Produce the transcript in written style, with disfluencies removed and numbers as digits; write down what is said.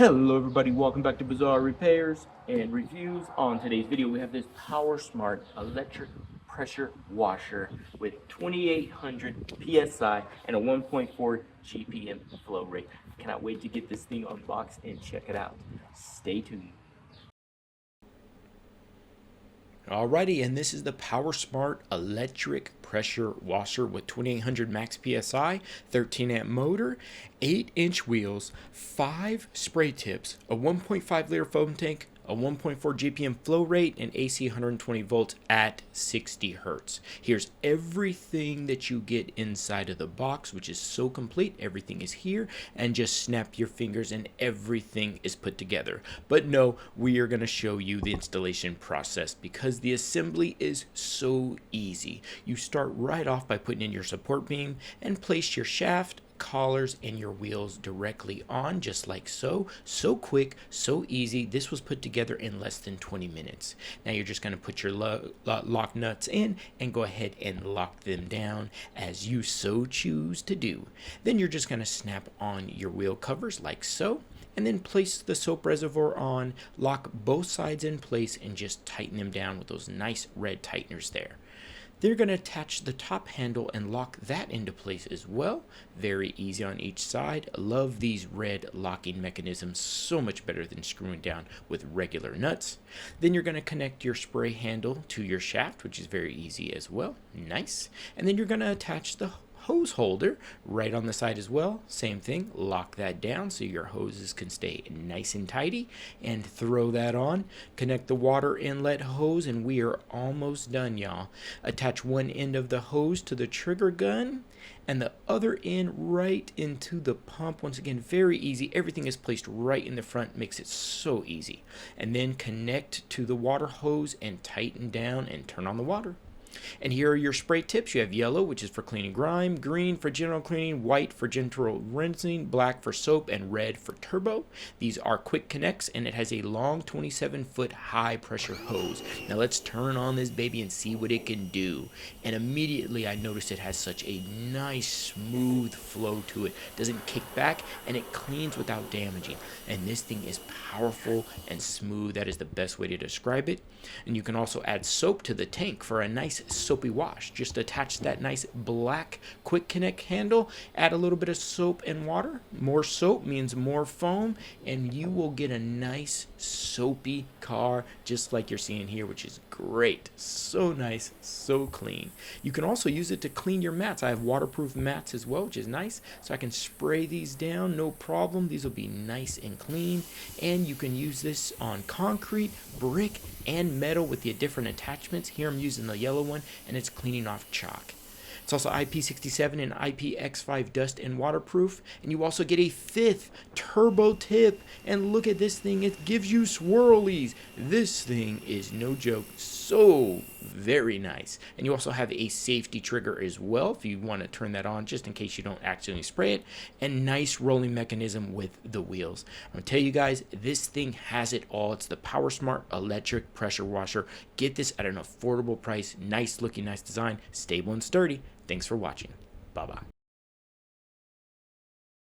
Hello everybody, welcome back to Bizarre Repairs and Reviews. On today's video we have this Power Smart electric pressure washer with 2800 PSI and a 1.4 GPM flow rate. Cannot wait to get this thing unboxed and check it out. Stay tuned. Alrighty, and this is the Power Smart electric pressure washer with 2800 max PSI, 13 amp motor, 8-inch wheels, 5 spray tips, a 1.5 liter foam tank, a 1.4 GPM flow rate, and AC 120 volts at 60 hertz. Here's everything that you get inside of the box, which is so complete. Everything is here, and just snap your fingers and everything is put together. But no, we are going to show you the installation process because the assembly is so easy. You start right off by putting in your support beam and place your shaft, collars, and your wheels directly on, just like so. So quick, so easy. This was put together in less than 20 minutes. Now you're just going to put your lock nuts in and go ahead and lock them down as you so choose to do. Then you're just going to snap on your wheel covers like so, and then place the soap reservoir on, lock both sides in place, and just tighten them down with those nice red tighteners there. They're going to attach the top handle and lock that into place as well. Very easy on each side. Love these red locking mechanisms, so much better than screwing down with regular nuts. Then you're going to connect your spray handle to your shaft, which is very easy as well. Nice. And then you're going to attach the hose holder right on the side as well. Same thing, lock that down so your hoses can stay nice and tidy, and throw that on. Connect the water inlet hose, and we are almost done, y'all. Attach one end of the hose to the trigger gun and the other end right into the pump. Once again, very easy. Everything is placed right in the front, makes it so easy. And then connect to the water hose and tighten down and turn on the water. And here are your spray tips. You have yellow, which is for cleaning grime, green for general cleaning, white for gentle rinsing, black for soap, and red for turbo. These are quick connects, and it has a long 27-foot high pressure hose. Now let's turn on this baby and see what it can do. And immediately I noticed it has such a nice smooth flow to it. Doesn't kick back, and it cleans without damaging. And this thing is powerful and smooth. That is the best way to describe it. And you can also add soap to the tank for a nice soapy wash. Just attach that nice black quick connect handle, add a little bit of soap and water. More soap means more foam, and you will get a nice soapy car just like you're seeing here, which is great. So nice, so clean. You can also use it to clean your mats. I have waterproof mats as well, which is nice, so I can spray these down, no problem. These will be nice and clean, and you can use this on concrete, brick, and metal with the different attachments. Here I'm using the yellow one, and it's cleaning off chalk. It's also IP67 and IPX5 dust and waterproof, and you also get a 5th turbo tip. And look at this thing, it gives you swirlies. This thing is no joke, so very nice. And you also have a safety trigger as well if you want to turn that on just in case you don't accidentally spray it, and nice rolling mechanism with the wheels. I'm gonna tell you guys, this thing has it all. It's the Power Smart electric pressure washer. Get this at an affordable price. Nice looking, nice design, stable and sturdy. Thanks for watching. Bye-bye.